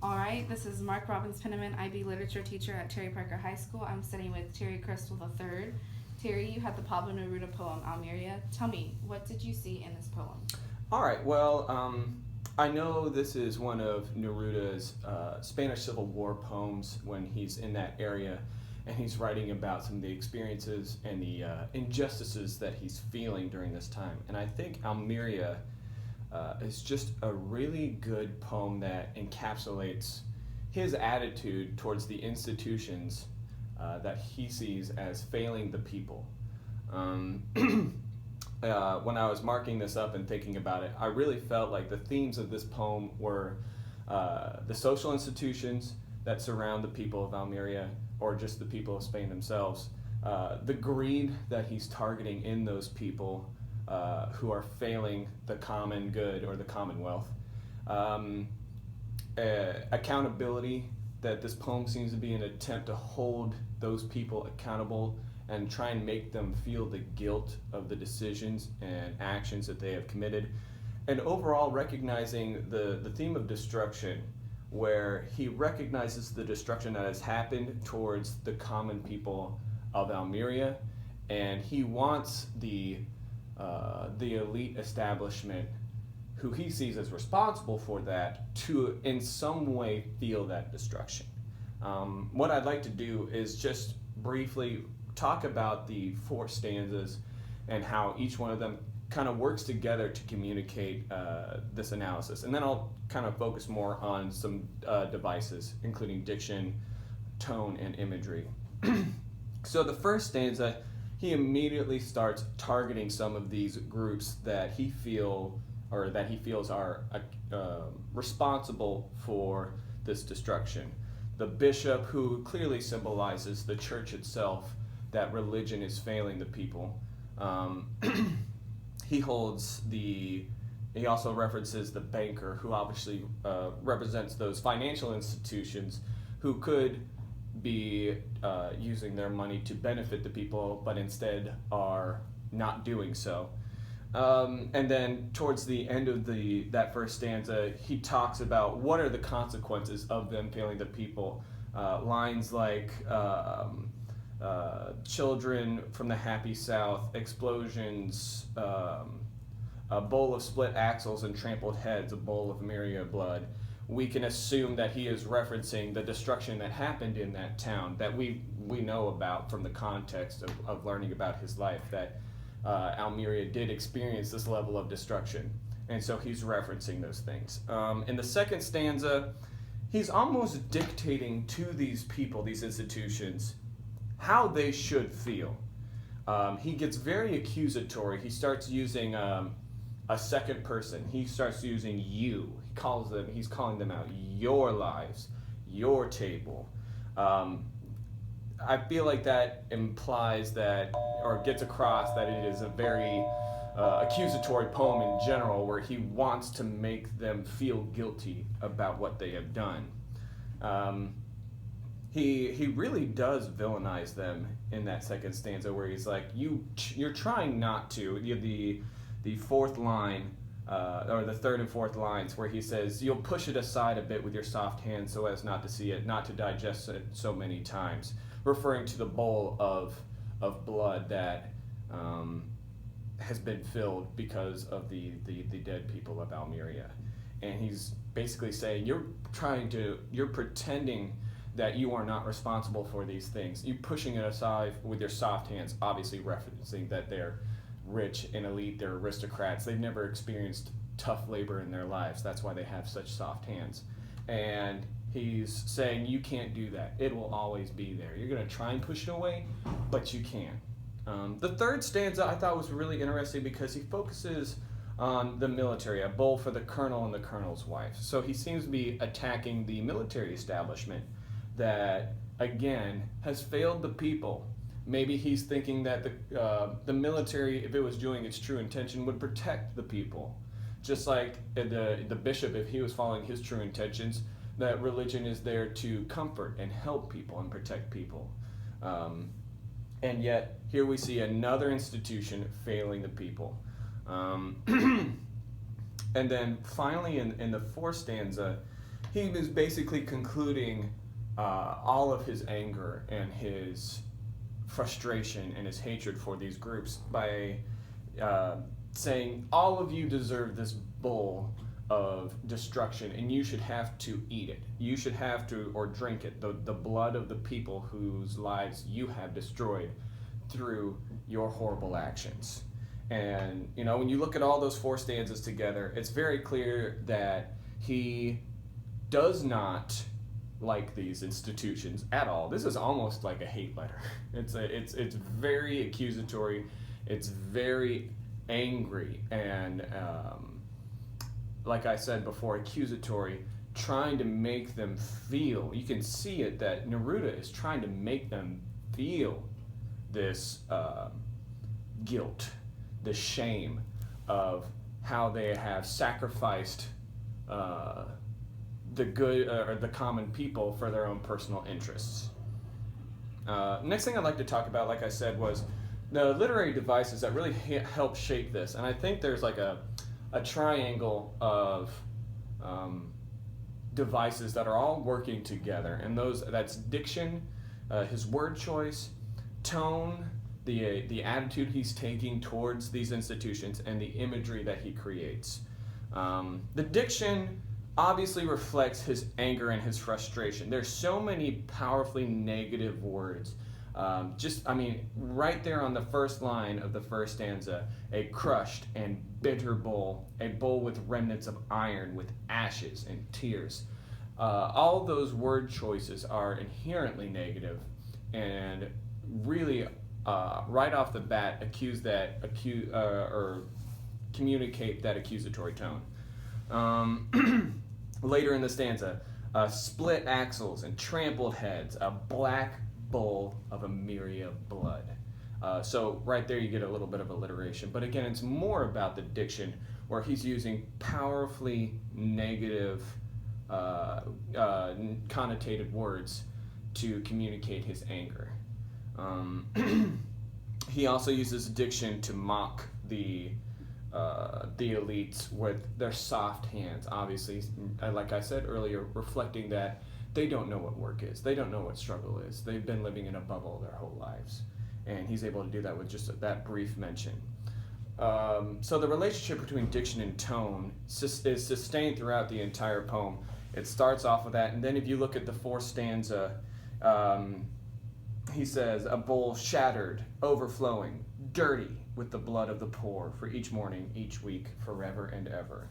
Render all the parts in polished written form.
All right, this is Mark Robbins Penniman, IB literature teacher at Terry Parker High School. I'm studying with Terry Crystal III. Terry, you had the Pablo Neruda poem Almeria. Tell me, what did you see in this poem? All right, well, I know this is one of Neruda's Spanish Civil War poems when he's in that area and he's writing about some of the experiences and the injustices that he's feeling during this time. And I think Almeria is just a really good poem that encapsulates his attitude towards the institutions that he sees as failing the people. When I was marking this up and thinking about it, I really felt like the themes of this poem were the social institutions that surround the people of Almeria, or just the people of Spain themselves, the greed that he's targeting in those people who are failing the common good or the commonwealth, accountability, that this poem seems to be an attempt to hold those people accountable and try and make them feel the guilt of the decisions and actions that they have committed. And overall recognizing the theme of destruction, where he recognizes the destruction that has happened towards the common people of Almeria, and he wants the elite establishment, who he sees as responsible for that, to in some way feel that destruction. What I'd like to do is just briefly talk about the four stanzas and how each one of them kind of works together to communicate this analysis. And then I'll kind of focus more on some devices, including diction, tone, and imagery. So the first stanza, he immediately starts targeting some of these groups that he feels are responsible for this destruction. The bishop, who clearly symbolizes the church itself, that religion is failing the people. He also references the banker, who obviously represents those financial institutions who could be using their money to benefit the people, but instead are not doing so. And then towards the end of that first stanza, he talks about what are the consequences of them failing the people. Lines like children from the happy south, explosions, a bowl of split axles and trampled heads, a bowl of myriad blood. We can assume that he is referencing the destruction that happened in that town that we know about from the context of learning about his life, that Almeria did experience this level of destruction. And so he's referencing those things. In the second stanza, he's almost dictating to these people, these institutions, how they should feel. He gets very accusatory. He starts using a second person. He starts using you. He's calling them out. Your lives, your table. I feel like that implies that, or gets across that it is a very accusatory poem in general, where he wants to make them feel guilty about what they have done. He really does villainize them in that second stanza, where he's like, you're trying not to. The fourth line, or the third and fourth lines, where he says, you'll push it aside a bit with your soft hands so as not to see it, not to digest it so many times, referring to the bowl of blood that has been filled because of the dead people of Almeria. And he's basically saying, you're pretending that you are not responsible for these things. You're pushing it aside with your soft hands, obviously referencing that they're rich and elite, they're aristocrats. They've never experienced tough labor in their lives. That's why they have such soft hands. And he's saying, you can't do that. It will always be there. You're going to try and push it away, but you can't. The third stanza I thought was really interesting because he focuses on the military, a bowl for the colonel and the colonel's wife. So he seems to be attacking the military establishment that, again, has failed the people. Maybe he's thinking that the military, if it was doing its true intention, would protect the people. Just like the bishop, if he was following his true intentions, that religion is there to comfort and help people and protect people. And yet, here we see another institution failing the people. And then finally in the fourth stanza, he was basically concluding all of his anger and his frustration and his hatred for these groups by saying, all of you deserve this bowl of destruction, and you should have to eat it. You should have to, or drink it, the blood of the people whose lives you have destroyed through your horrible actions. And, you know, when you look at all those four stanzas together, it's very clear that he does not like these institutions at all. This is almost like a hate letter. It's very accusatory. It's very angry and like I said before, accusatory, trying to make them feel. You can see it that Neruda is trying to make them feel this guilt, the shame of how they have sacrificed the good or the common people for their own personal interests. Next thing I'd like to talk about, like I said, was the literary devices that really help shape this. And I think there's like a triangle of devices that are all working together, and that's diction, his word choice, tone, the attitude he's taking towards these institutions, and the imagery that he creates. The diction obviously reflects his anger and his frustration. There's so many powerfully negative words. Right there on the first line of the first stanza, a crushed and bitter bowl, a bowl with remnants of iron, with ashes and tears. All those word choices are inherently negative and really, right off the bat, communicate that accusatory tone. Later in the stanza, split axles and trampled heads, a black bowl of Amiria blood. So right there you get a little bit of alliteration, but again it's more about the diction, where he's using powerfully negative connotated words to communicate his anger. He also uses diction to mock the elites with their soft hands, obviously, like I said earlier, reflecting that they don't know what work is. They don't know what struggle is. They've been living in a bubble their whole lives. And he's able to do that with just that brief mention. So the relationship between diction and tone is sustained throughout the entire poem. It starts off with that, and then if you look at the fourth stanza, he says, a bowl shattered, overflowing, dirty with the blood of the poor, for each morning, each week, forever and ever.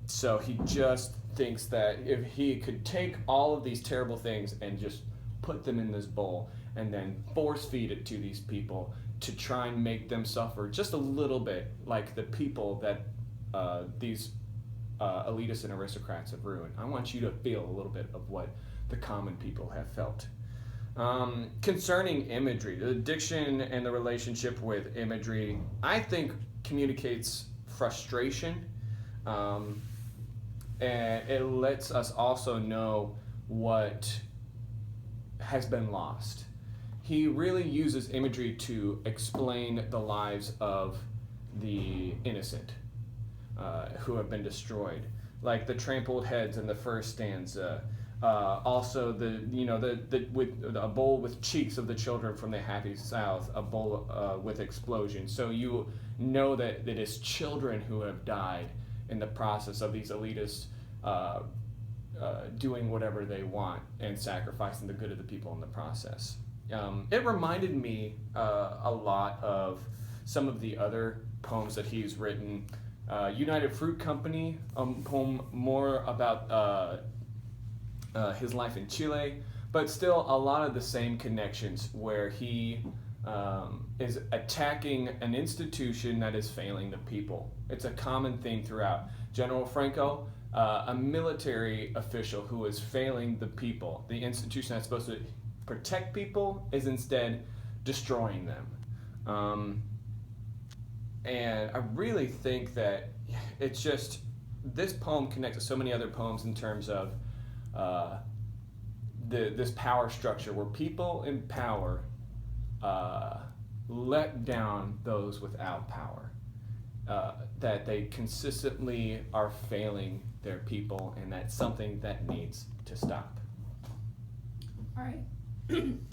So he just thinks that if he could take all of these terrible things and just put them in this bowl and then force feed it to these people to try and make them suffer just a little bit like the people that these elitists and aristocrats have ruined. I want you to feel a little bit of what the common people have felt. Concerning imagery, the diction and the relationship with imagery, I think communicates frustration. And it lets us also know what has been lost. He really uses imagery to explain the lives of the innocent who have been destroyed, like the trampled heads in the first stanza. Also, with a bowl with cheeks of the children from the happy South, a bowl with explosions. So you know that it is children who have died in the process of these elitists doing whatever they want and sacrificing the good of the people in the process. It reminded me a lot of some of the other poems that he's written. United Fruit Company, a poem more about his life in Chile, but still a lot of the same connections, where he is attacking an institution that is failing the people. It's a common theme throughout. General Franco, a military official who is failing the people. The institution that's supposed to protect people is instead destroying them. And I really think that it's just, this poem connects to so many other poems in terms of this power structure where people in power let down those without power. that they consistently are failing their people, and that's something that needs to stop. All right.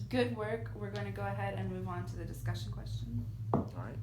Good work. We're going to go ahead and move on to the discussion question. All right.